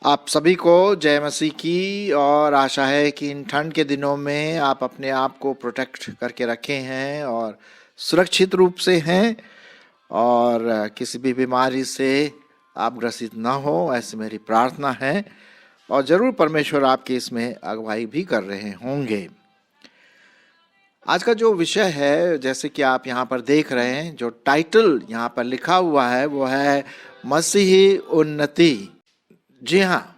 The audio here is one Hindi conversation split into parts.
आप सभी को जय मसीह की। और आशा है कि इन ठंड के दिनों में आप अपने आप को प्रोटेक्ट करके रखे हैं और सुरक्षित रूप से हैं और किसी भी बीमारी से आप ग्रसित ना हो, ऐसी मेरी प्रार्थना है। और ज़रूर परमेश्वर आपकी इसमें अगुवाई भी कर रहे होंगे। आज का जो विषय है, जैसे कि आप यहाँ पर देख रहे हैं, जो टाइटल यहाँ पर लिखा हुआ है वो है मसीही उन्नति। जी हाँ,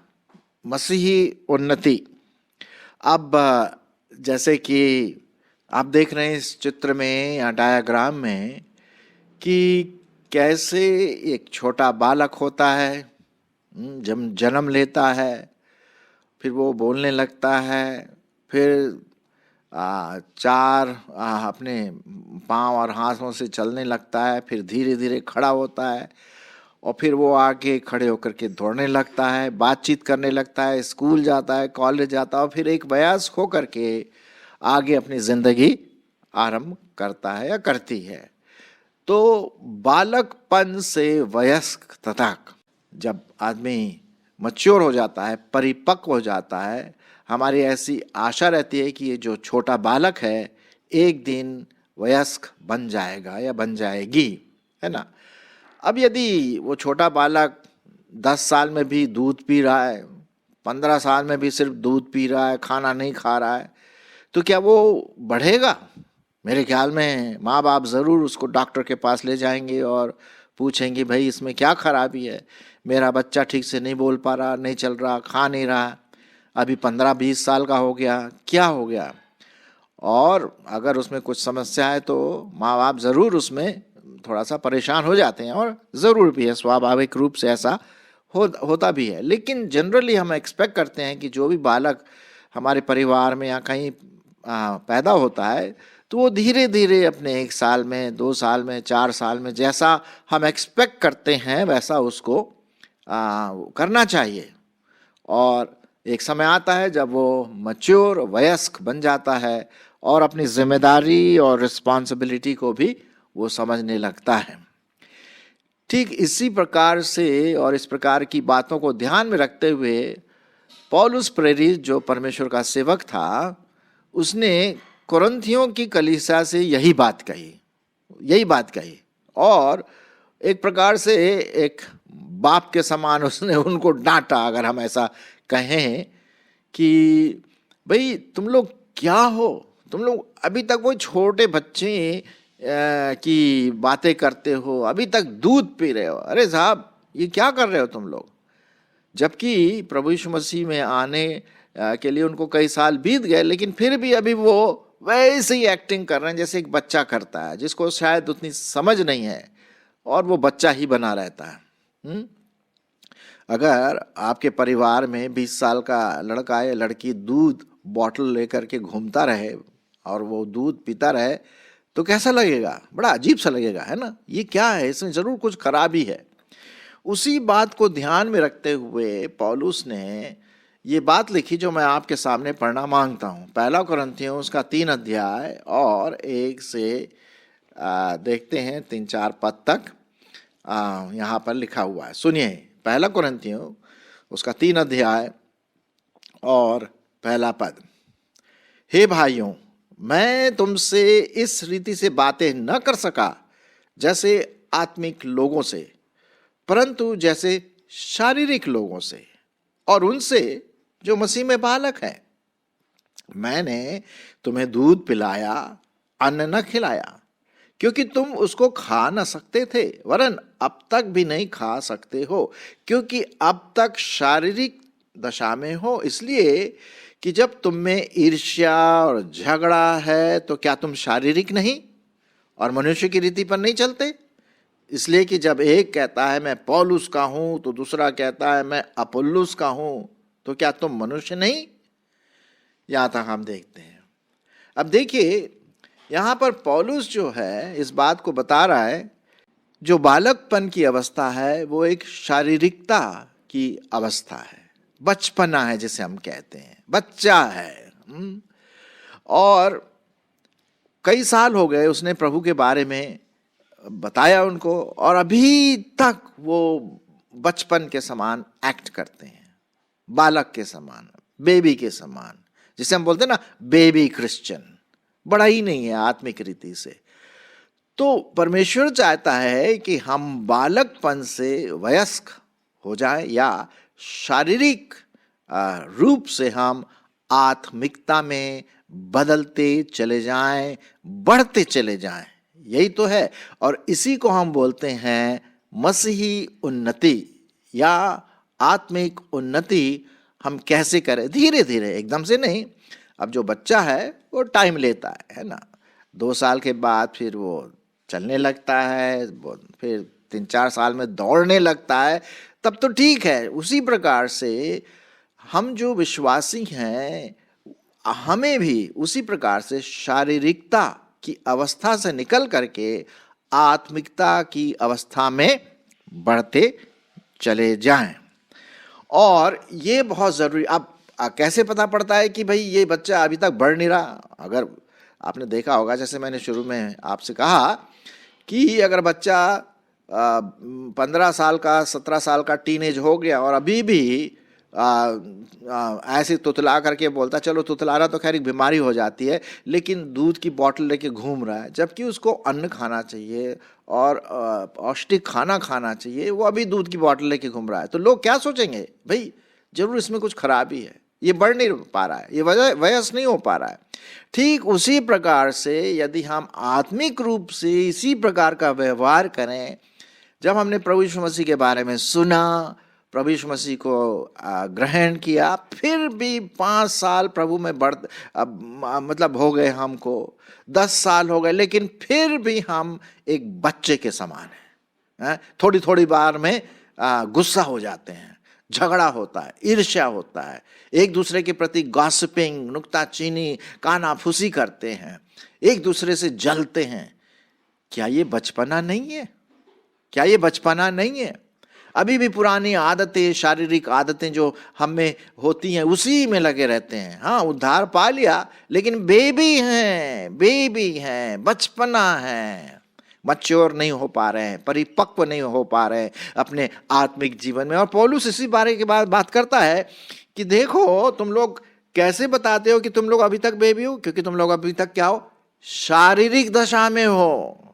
मसीही उन्नति। अब जैसे कि आप देख रहे हैं इस चित्र में या डायग्राम में कि कैसे एक छोटा बालक होता है, जब जन्म लेता है, फिर वो बोलने लगता है, फिर चार अपने पांव और हाथों से चलने लगता है, फिर धीरे धीरे खड़ा होता है और फिर वो आके खड़े होकर के दौड़ने लगता है, बातचीत करने लगता है, स्कूल जाता है, कॉलेज जाता है और फिर एक वयस्क होकर के आगे अपनी ज़िंदगी आरंभ करता है या करती है। तो बालकपन से वयस्क तक जब आदमी मैच्योर हो जाता है, परिपक्व हो जाता है, हमारी ऐसी आशा रहती है कि ये जो छोटा बालक है एक दिन वयस्क बन जाएगा या बन जाएगी, है ना। अब यदि वो छोटा बालक 10 साल में भी दूध पी रहा है, 15 साल में भी सिर्फ दूध पी रहा है, खाना नहीं खा रहा है, तो क्या वो बढ़ेगा? मेरे ख्याल में माँ बाप ज़रूर उसको डॉक्टर के पास ले जाएंगे और पूछेंगे, भाई इसमें क्या खराबी है, मेरा बच्चा ठीक से नहीं बोल पा रहा, नहीं चल रहा, खा नहीं रहा, अभी 15-20 साल का हो गया, क्या हो गया? और अगर उसमें कुछ समस्या है तो माँ बाप ज़रूर उसमें थोड़ा सा परेशान हो जाते हैं और ज़रूर भी है, स्वाभाविक रूप से ऐसा होता भी है। लेकिन जनरली हम एक्सपेक्ट करते हैं कि जो भी बालक हमारे परिवार में या कहीं पैदा होता है तो वो धीरे धीरे अपने 1 साल में, 2 साल में, 4 साल में जैसा हम एक्सपेक्ट करते हैं वैसा उसको करना चाहिए। और एक समय आता है जब वो मैच्योर वयस्क बन जाता है और अपनी जिम्मेदारी और रिस्पॉन्सिबिलिटी को भी वो समझने लगता है। ठीक इसी प्रकार से और इस प्रकार की बातों को ध्यान में रखते हुए पौलुस प्रेरित जो परमेश्वर का सेवक था, उसने कुरिन्थियों की कलीसिया से यही बात कही और एक प्रकार से एक बाप के समान उसने उनको डांटा, अगर हम ऐसा कहें कि भाई तुम लोग क्या हो, तुम लोग अभी तक वो छोटे बच्चे की बातें करते हो, अभी तक दूध पी रहे हो। अरे साहब, ये क्या कर रहे हो तुम लोग? जबकि प्रभु यीशु मसीह में आने के लिए उनको कई साल बीत गए, लेकिन फिर भी अभी वो वैसे ही एक्टिंग कर रहे हैं जैसे एक बच्चा करता है, जिसको शायद उतनी समझ नहीं है और वो बच्चा ही बना रहता है। अगर आपके परिवार में 20 साल का लड़का या लड़की दूध बॉटल लेकर के घूमता रहे और वो दूध पीता रहे तो कैसा लगेगा? बड़ा अजीब सा लगेगा, है ना। ये क्या है, इसमें ज़रूर कुछ खराबी है। उसी बात को ध्यान में रखते हुए पौलुस ने ये बात लिखी जो मैं आपके सामने पढ़ना मांगता हूँ। 1 कुरिन्थियों उसका 3 अध्याय और 1 से देखते हैं 3-4 पद तक यहाँ पर लिखा हुआ है। सुनिए, 1 कुरिन्थियों उसका 3 अध्याय और 1 पद। हे भाइयों, मैं तुमसे इस रीति से बातें न कर सका जैसे आत्मिक लोगों से, परंतु जैसे शारीरिक लोगों से और उनसे जो मसीह में बालक हैं। मैंने तुम्हें दूध पिलाया, अन्न न खिलाया, क्योंकि तुम उसको खा न सकते थे, वरन अब तक भी नहीं खा सकते हो, क्योंकि अब तक शारीरिक दशा में हो, इसलिए कि जब तुम में ईर्ष्या और झगड़ा है तो क्या तुम शारीरिक नहीं और मनुष्य की रीति पर नहीं चलते? इसलिए कि जब एक कहता है मैं पौलुस का हूं तो दूसरा कहता है मैं अपुल्लुस का हूं, तो क्या तुम मनुष्य नहीं? यहां तक हम देखते हैं। अब देखिए, यहां पर पौलुस जो है इस बात को बता रहा है, जो बालकपन की अवस्था है वो एक शारीरिकता की अवस्था है, बचपना है जिसे हम कहते हैं, बच्चा है। और कई साल हो गए उसने प्रभु के बारे में बताया उनको, और अभी तक वो बचपन के समान एक्ट करते हैं, बालक के समान, बेबी के समान, जिसे हम बोलते हैं ना बेबी क्रिश्चियन। बड़ा ही नहीं है आत्मिक रीति से। तो परमेश्वर चाहता है कि हम बालकपन से वयस्क हो जाए, या शारीरिक रूप से हम आत्मिकता में बदलते चले जाएं, बढ़ते चले जाएं। यही तो है, और इसी को हम बोलते हैं मसीही उन्नति या आत्मिक उन्नति। हम कैसे करें? धीरे धीरे, एकदम से नहीं। अब जो बच्चा है वो टाइम लेता है ना। 2 साल के बाद फिर वो चलने लगता है, फिर 3-4 साल में दौड़ने लगता है, तब तो ठीक है। उसी प्रकार से हम जो विश्वासी हैं, हमें भी उसी प्रकार से शारीरिकता की अवस्था से निकल करके आत्मिकता की अवस्था में बढ़ते चले जाएं। और ये बहुत ज़रूरी। अब कैसे पता पड़ता है कि भाई ये बच्चा अभी तक बढ़ नहीं रहा? अगर आपने देखा होगा, जैसे मैंने शुरू में आपसे कहा कि अगर बच्चा 15 साल का, 17 साल का टीनेज हो गया और अभी भी ऐसे तुतला करके बोलता, चलो तुतला रहा तो खैर एक बीमारी हो जाती है, लेकिन दूध की बोतल लेके घूम रहा है, जबकि उसको अन्न खाना चाहिए और पौष्टिक खाना खाना चाहिए, वो अभी दूध की बोतल लेके घूम रहा है, तो लोग क्या सोचेंगे? भाई जरूर इसमें कुछ खराबी है, ये बढ़ नहीं पा रहा है, ये वयस नहीं हो पा रहा है। ठीक उसी प्रकार से यदि हम आत्मिक रूप से इसी प्रकार का व्यवहार करें, जब हमने प्रभु यीशु मसीह के बारे में सुना, प्रभु यीशु मसीह को ग्रहण किया, फिर भी 5 साल प्रभु में मतलब हो गए हमको, 10 साल हो गए, लेकिन फिर भी हम एक बच्चे के समान हैं। थोड़ी थोड़ी बार में गुस्सा हो जाते हैं, झगड़ा होता है, ईर्ष्या होता है, एक दूसरे के प्रति गॉसिपिंग, नुक्ताचीनी, कानाफूसी करते हैं, एक दूसरे से जलते हैं। क्या ये बचपना नहीं है? क्या ये बचपना नहीं है? अभी भी पुरानी आदतें, शारीरिक आदतें जो हम में होती हैं, उसी में लगे रहते हैं। हाँ, उद्धार पा लिया, लेकिन बेबी हैं, बचपना है, मैच्योर नहीं हो पा रहे हैं, परिपक्व नहीं हो पा रहे हैं अपने आत्मिक जीवन में। और पौलुस इसी बारे के बाद बात करता है कि देखो, तुम लोग कैसे बताते हो कि तुम लोग अभी तक बेबी हो? क्योंकि तुम लोग अभी तक क्या हो? शारीरिक दशा में हो।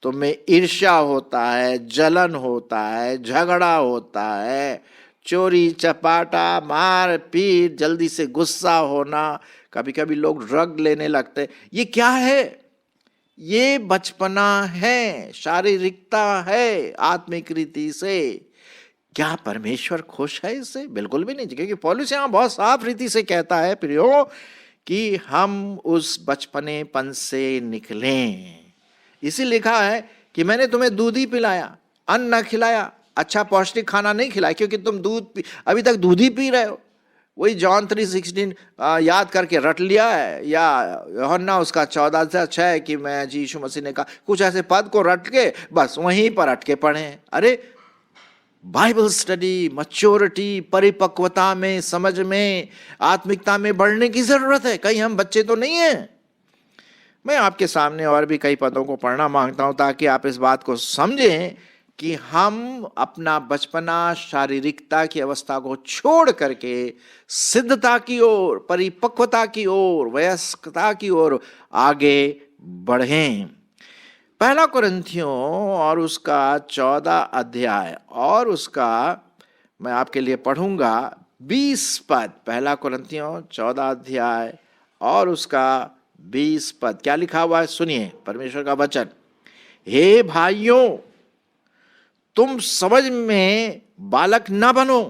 तुम में ईर्ष्या होता है, जलन होता है, झगड़ा होता है, चोरी चपाटा, मार पीट, जल्दी से गुस्सा होना, कभी कभी लोग ड्रग लेने लगते हैं। ये क्या है? ये बचपना है, शारीरिकता है आत्मिक रीति से। क्या परमेश्वर खुश है इससे? बिल्कुल भी नहीं, क्योंकि पौलुस यहाँ बहुत साफ रीति से कहता है प्रियो कि हम उस बचपनेपन से निकलें। इसी लिखा है कि मैंने तुम्हें दूध ही पिलाया, अन्न न खिलाया, अच्छा पौष्टिक खाना नहीं खिलाया, क्योंकि तुम अभी तक दूध ही पी रहे हो। वही जॉन 3:16 याद करके रट लिया है, या यूहन्ना उसका 14:6 कि मैं यीशु मसीह ने कहा, कुछ ऐसे पद को रट के बस वहीं पर अटके पड़े हैं। अरे बाइबल स्टडी, मैच्योरिटी, परिपक्वता में, समझ में, आत्मिकता में बढ़ने की जरूरत है। कहीं हम बच्चे तो नहीं हैं। मैं आपके सामने और भी कई पदों को पढ़ना मांगता हूं ताकि आप इस बात को समझें कि हम अपना बचपना, शारीरिकता की अवस्था को छोड़ करके सिद्धता की ओर, परिपक्वता की ओर, वयस्कता की ओर आगे बढ़ें। 1 कुरिन्थियों और उसका 14 अध्याय और उसका मैं आपके लिए पढ़ूंगा 20 पद। 1 कुरिन्थियों 14 अध्याय और उसका 20 पद। क्या लिखा हुआ है? सुनिए परमेश्वर का वचन। हे भाइयों, तुम समझ में बालक न बनो।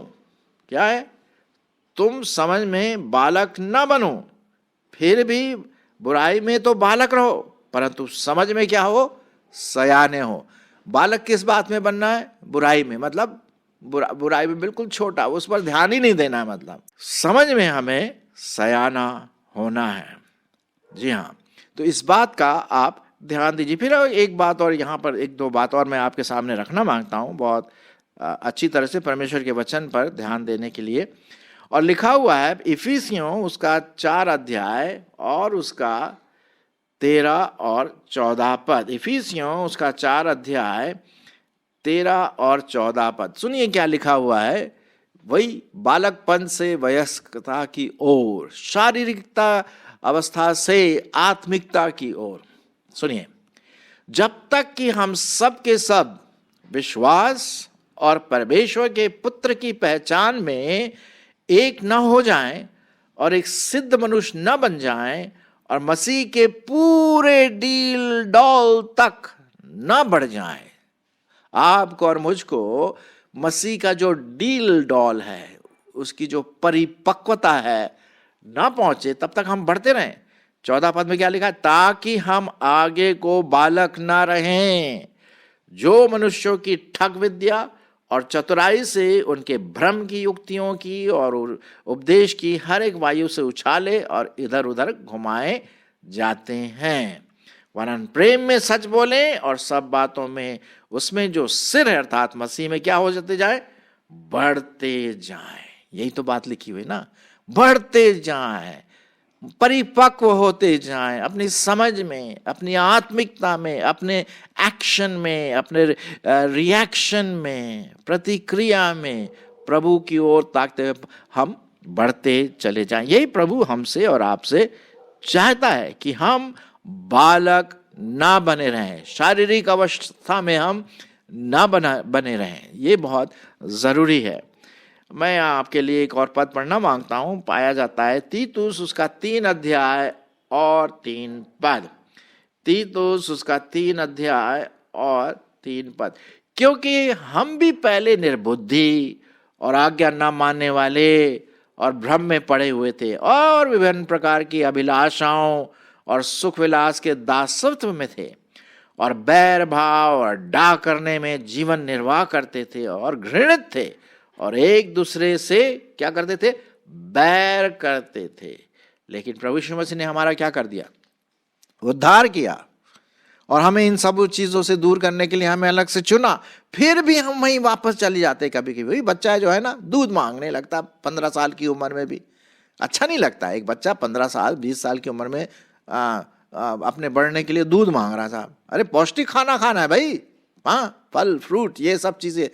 क्या है? तुम समझ में बालक न बनो, फिर भी बुराई में तो बालक रहो, परंतु समझ में क्या हो? सयाने हो। बालक किस बात में बनना है? बुराई में, मतलब बुराई में बिल्कुल छोटा, उस पर ध्यान ही नहीं देना है। मतलब समझ में हमें सयाना होना है। जी हाँ, तो इस बात का आप ध्यान दीजिए। फिर एक बात और, यहाँ पर 1-2 बात और मैं आपके सामने रखना मांगता हूँ, बहुत अच्छी तरह से परमेश्वर के वचन पर ध्यान देने के लिए। और लिखा हुआ है इफिसियों उसका 4 अध्याय और उसका 13 और 14 पद। इफिसियों उसका 4 अध्याय 13 और 14 पद। सुनिए क्या लिखा हुआ है। वही बालकपन से वयस्कता की ओर, शारीरिकता अवस्था से आत्मिकता की ओर। सुनिए, जब तक कि हम सब के सब विश्वास और परमेश्वर के पुत्र की पहचान में एक न हो जाएं और एक सिद्ध मनुष्य न बन जाएं और मसीह के पूरे डील डॉल तक न बढ़ जाएं। आपको और मुझको मसीह का जो डील डॉल है, उसकी जो परिपक्वता है, ना पहुंचे तब तक हम बढ़ते रहें। 14 पद में क्या लिखा है? ताकि हम आगे को बालक ना रहें, जो मनुष्यों की ठग विद्या और चतुराई से उनके भ्रम की युक्तियों की और उपदेश की हर एक वायु से उछाले और इधर उधर घुमाए जाते हैं, वरन प्रेम में सच बोले और सब बातों में उसमें जो सिर है अर्थात मसीह में क्या हो जाते जाए? बढ़ते जाएं। यही तो बात लिखी हुई ना, बढ़ते जाएं, परिपक्व होते जाएं अपनी समझ में, अपनी आत्मिकता में, अपने एक्शन में, अपने रिएक्शन में, प्रतिक्रिया में प्रभु की ओर ताकते हुए हम बढ़ते चले जाएं। यही प्रभु हमसे और आपसे चाहता है कि हम बालक ना बने रहें, शारीरिक अवस्था में हम ना बने रहें। ये बहुत ज़रूरी है। मैं आपके लिए एक और पद पढ़ना मांगता हूं। पाया जाता है तीतुस उसका 3 अध्याय और 3 पद। तीतुस उसका 3 अध्याय और 3 पद। क्योंकि हम भी पहले निर्बुद्धि और आज्ञा न मानने वाले और भ्रम में पड़े हुए थे और विभिन्न प्रकार की अभिलाषाओं और सुख विलास के दासत्व में थे और बैर भाव और डाह करने में जीवन निर्वाह करते थे और घृणित थे और एक दूसरे से क्या करते थे? बैर करते थे। लेकिन प्रभु यीशु मसीह ने हमारा क्या कर दिया? उद्धार किया और हमें इन सब चीजों से दूर करने के लिए हमें अलग से चुना। फिर भी हम वहीं वापस चले जाते कभी कभी। वही बच्चा जो है ना, दूध मांगने लगता 15 साल की उम्र में भी। अच्छा नहीं लगता एक बच्चा 15 साल 20 साल की उम्र में अपने बढ़ने के लिए दूध मांग रहा था। अरे पौष्टिक खाना खाना है भाई, हाँ, फल फ्रूट ये सब चीजें।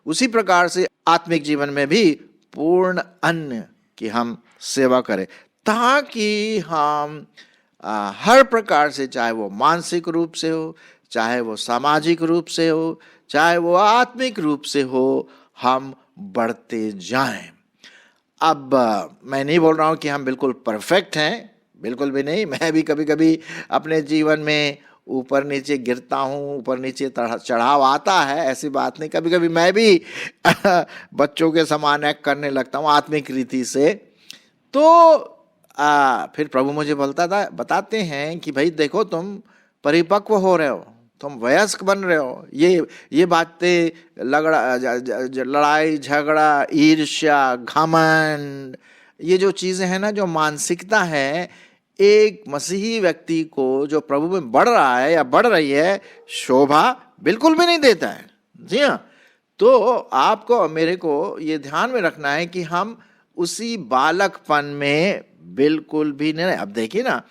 उसी प्रकार से आत्मिक जीवन में भी पूर्ण अन्न की हम सेवा करें, ताकि हम हर प्रकार से, चाहे वो मानसिक रूप से हो, चाहे वो सामाजिक रूप से हो, चाहे वो आत्मिक रूप से हो, हम बढ़ते जाएं। अब मैं नहीं बोल रहा हूं कि हम बिल्कुल परफेक्ट हैं, बिल्कुल भी नहीं। मैं भी कभी कभी अपने जीवन में ऊपर नीचे गिरता हूँ, ऊपर नीचे चढ़ाव आता है, ऐसी बात नहीं। कभी कभी मैं भी बच्चों के समान एक्ट करने लगता हूँ आत्मिक रीति से। तो फिर प्रभु मुझे बताते हैं कि भाई देखो, तुम परिपक्व हो रहे हो, तुम वयस्क बन रहे हो। ये बातें लड़ाई झगड़ा, ईर्ष्या, घमंड, ये जो चीज़ें हैं ना, जो मानसिकता है, एक मसीही व्यक्ति को जो प्रभु में बढ़ रहा है या बढ़ रही है, शोभा बिल्कुल भी नहीं देता है। जी हाँ, तो आपको मेरे को ये ध्यान में रखना है कि हम उसी बालकपन में बिल्कुल भी नहीं। अब देखिए ना,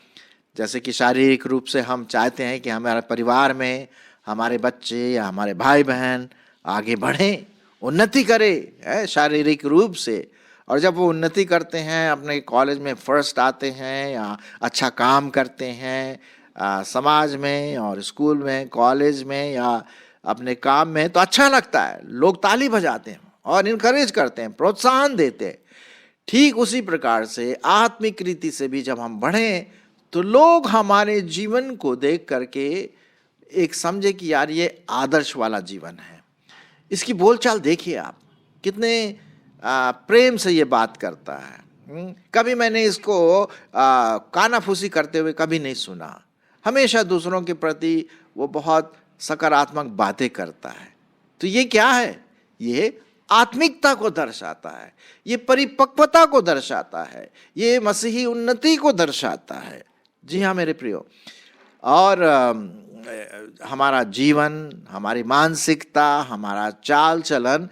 जैसे कि शारीरिक रूप से हम चाहते हैं कि हमारे परिवार में हमारे बच्चे या हमारे भाई बहन आगे बढ़ें, उन्नति करें शारीरिक रूप से। और जब वो उन्नति करते हैं, अपने कॉलेज में फर्स्ट आते हैं या अच्छा काम करते हैं समाज में और स्कूल में, कॉलेज में या अपने काम में, तो अच्छा लगता है। लोग ताली बजाते हैं और इनकरेज करते हैं, प्रोत्साहन देते हैं। ठीक उसी प्रकार से आत्मिक रीति से भी जब हम बढ़ें तो लोग हमारे जीवन को देख करके एक समझे कि यार ये आदर्श वाला जीवन है। इसकी बोलचाल देखिए आप, कितने प्रेम से ये बात करता है। कभी मैंने इसको कानाफूसी करते हुए कभी नहीं सुना। हमेशा दूसरों के प्रति वो बहुत सकारात्मक बातें करता है। तो ये क्या है? ये आत्मिकता को दर्शाता है, ये परिपक्वता को दर्शाता है, ये मसीही उन्नति को दर्शाता है। जी हाँ मेरे प्रियो, और हमारा जीवन, हमारी मानसिकता, हमारा चाल चलन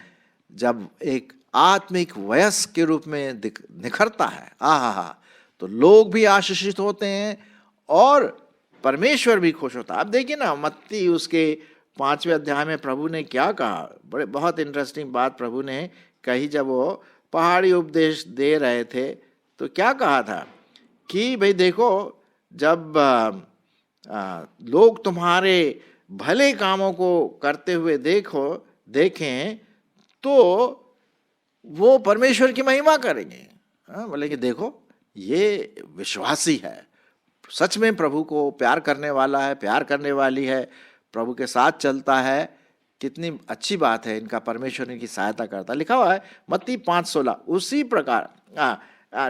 जब एक आत्मिक वयस्क के रूप में निखरता है, तो लोग भी आशीषित होते हैं और परमेश्वर भी खुश होता। अब देखिए ना, मत्ती उसके 5वें अध्याय में प्रभु ने क्या कहा, बहुत इंटरेस्टिंग बात प्रभु ने कही। जब वो पहाड़ी उपदेश दे रहे थे तो क्या कहा था कि भाई देखो, जब लोग तुम्हारे भले कामों को करते हुए देखें तो वो परमेश्वर की महिमा करेंगे। बोले कि देखो, ये विश्वासी है, सच में प्रभु को प्यार करने वाला है, प्यार करने वाली है, प्रभु के साथ चलता है। कितनी अच्छी बात है, इनका परमेश्वर इनकी सहायता करता है। लिखा हुआ है मत्ती 5:16। उसी प्रकार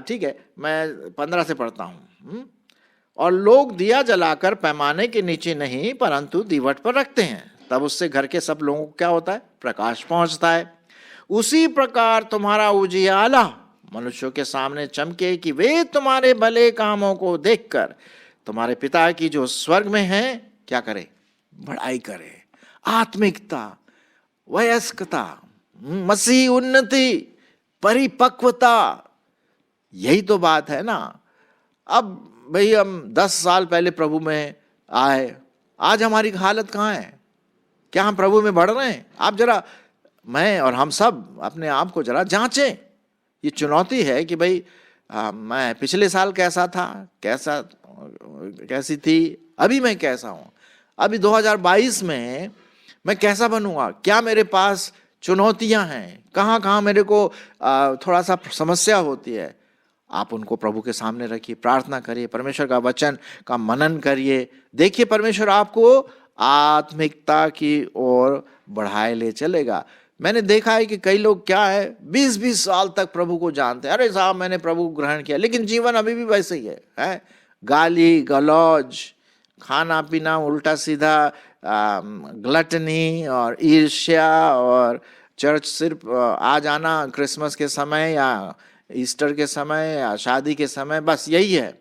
ठीक है, मैं 15 से पढ़ता हूँ। और लोग दिया जलाकर पैमाने के नीचे नहीं परंतु दीवट पर रखते हैं, तब उससे घर के सब लोगों को क्या होता है, प्रकाश पहुंचता है। उसी प्रकार तुम्हारा उजियाला मनुष्यों के सामने चमके कि वे तुम्हारे भले कामों को देखकर तुम्हारे पिता की जो स्वर्ग में है क्या करे, बड़ाई करे। आत्मिकता, वयस्कता, मसीह उन्नति, परिपक्वता, यही तो बात है ना। अब भाई हम 10 साल पहले प्रभु में आए, आज हमारी हालत कहाँ है? क्या हम प्रभु में बढ़ रहे हैं? आप जरा, मैं और हम सब अपने आप को जरा जांचें। ये चुनौती है कि भाई मैं पिछले साल कैसा था, कैसी थी, अभी मैं कैसा हूँ, अभी 2022 में मैं कैसा बनूंगा, क्या मेरे पास चुनौतियां हैं, कहाँ कहाँ मेरे को थोड़ा सा समस्या होती है। आप उनको प्रभु के सामने रखिए, प्रार्थना करिए, परमेश्वर का वचन का मनन करिए। देखिए परमेश्वर आपको आत्मिकता की ओर बढ़ाए ले चलेगा। मैंने देखा है कि कई लोग क्या है, 20-20 साल तक प्रभु को जानते हैं, अरे साहब मैंने प्रभु को ग्रहण किया, लेकिन जीवन अभी भी वैसे ही है? गाली गलौज, खाना पीना उल्टा सीधा, ग्लटनी और ईर्ष्या, और चर्च सिर्फ आ जाना क्रिसमस के समय या ईस्टर के समय या शादी के समय, बस यही है।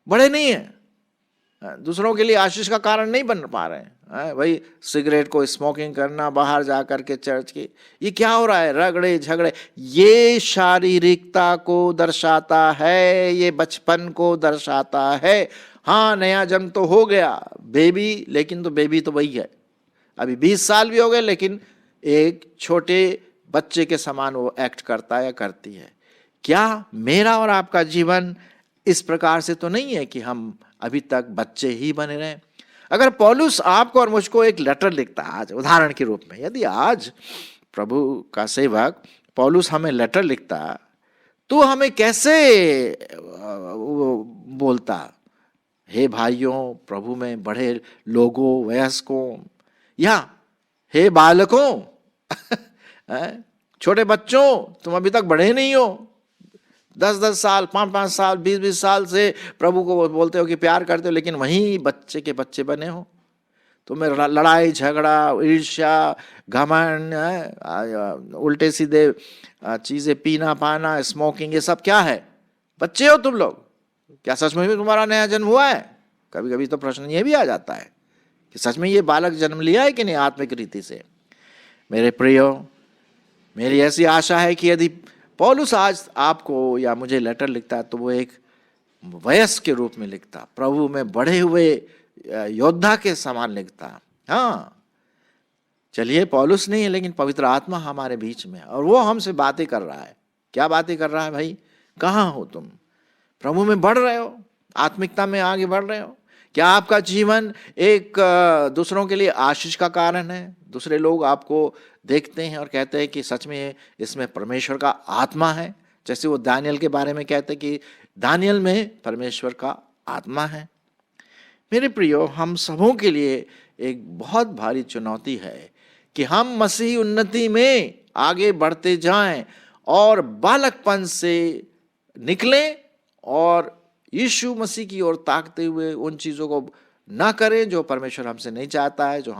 बड़े नहीं है, दूसरों के लिए आशीष का कारण नहीं बन पा रहे हैं। भाई सिगरेट को स्मोकिंग करना, बाहर जा कर के चर्च की, ये क्या हो रहा है, रगड़े झगड़े, ये शारीरिकता को दर्शाता है, ये बचपन को दर्शाता है। हाँ, नया जन्म तो हो गया बेबी, लेकिन तो बेबी तो वही है, अभी 20 साल भी हो गए लेकिन एक छोटे बच्चे के समान वो एक्ट करता है या करती है। क्या मेरा और आपका जीवन इस प्रकार से तो नहीं है कि हम अभी तक बच्चे ही बने रहें? अगर पौलुस आपको और मुझको एक लेटर लिखता आज उदाहरण के रूप में, यदि आज प्रभु का सेवक पौलुस हमें लेटर लिखता तो हमें कैसे बोलता? हे भाइयों, प्रभु में बड़े लोगों, वयस्कों, या हे बालकों छोटे बच्चों, तुम अभी तक बड़े नहीं हो, 10-10 साल, 5-5 साल, 20-20 साल से प्रभु को बोलते हो कि प्यार करते हो, लेकिन वहीं बच्चे के बच्चे बने हो। तुम्हें लड़ाई झगड़ा, ईर्ष्या, घमंड, उल्टे सीधे चीजें पीना पाना, स्मोकिंग, ये सब क्या है? बच्चे हो तुम लोग। क्या सच में भी तुम्हारा नया जन्म हुआ है? कभी कभी तो प्रश्न ये भी आ जाता है कि सच में ये बालक जन्म लिया है कि नहीं आत्मिक रीति से। मेरे प्रियो, मेरी ऐसी आशा है कि यदि पौलुस आज आपको या मुझे लेटर लिखता है तो वो एक वयस्क के रूप में लिखता, प्रभु में बढ़े हुए योद्धा के समान लिखता। हाँ, चलिए पौलुस नहीं है लेकिन पवित्र आत्मा हमारे बीच में, और वो हमसे बातें कर रहा है। क्या बातें कर रहा है भाई? कहाँ हो तुम? प्रभु में बढ़ रहे हो? आत्मिकता में आगे बढ़ रहे हो? क्या आपका जीवन एक दूसरों के लिए आशीष का कारण है? दूसरे लोग आपको देखते हैं और कहते हैं कि सच में इसमें परमेश्वर का आत्मा है, जैसे वो दानियल के बारे में कहते हैं कि दानियल में परमेश्वर का आत्मा है। मेरे प्रियो, हम सबों के लिए एक बहुत भारी चुनौती है कि हम मसीही उन्नति में आगे बढ़ते जाएं और बालकपन से निकलें और यीशु मसीह की ओर ताकते हुए उन चीज़ों को ना करें जो परमेश्वर हमसे नहीं चाहता है, जो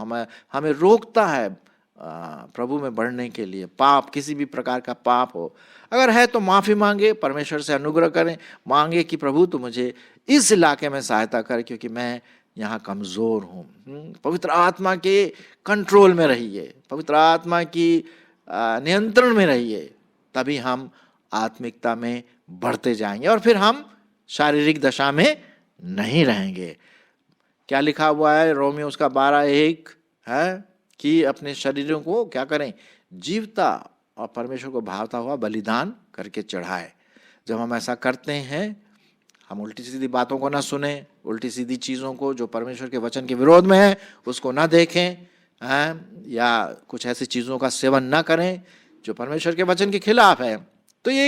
हमें रोकता है प्रभु में बढ़ने के लिए। पाप, किसी भी प्रकार का पाप हो, अगर है तो माफ़ी मांगे, परमेश्वर से अनुग्रह करें, मांगे कि प्रभु तू मुझे इस इलाके में सहायता कर क्योंकि मैं यहाँ कमज़ोर हूँ। पवित्र आत्मा के कंट्रोल में रहिए, पवित्र आत्मा की नियंत्रण में रहिए, तभी हम आत्मिकता में बढ़ते जाएंगे और फिर हम शारीरिक दशा में नहीं रहेंगे। क्या लिखा हुआ है रोमियो उसका 12:1 है कि अपने शरीरों को क्या करें, जीवता और परमेश्वर को भावता हुआ बलिदान करके चढ़ाए। जब हम ऐसा करते हैं, हम उल्टी सीधी बातों को ना सुने, उल्टी सीधी चीज़ों को जो परमेश्वर के वचन के विरोध में है उसको ना देखें, हैं, या कुछ ऐसी चीज़ों का सेवन ना करें जो परमेश्वर के वचन के खिलाफ है, तो ये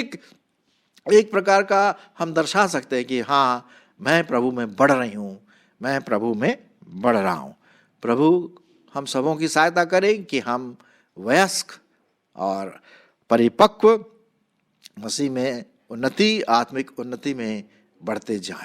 एक प्रकार का हम दर्शा सकते हैं कि हाँ, मैं प्रभु में बढ़ रही हूँ, मैं प्रभु में बढ़ रहा हूँ। प्रभु हम सबों की सहायता करें कि हम वयस्क और परिपक्व मसीह में उन्नति, आत्मिक उन्नति में बढ़ते जाएं।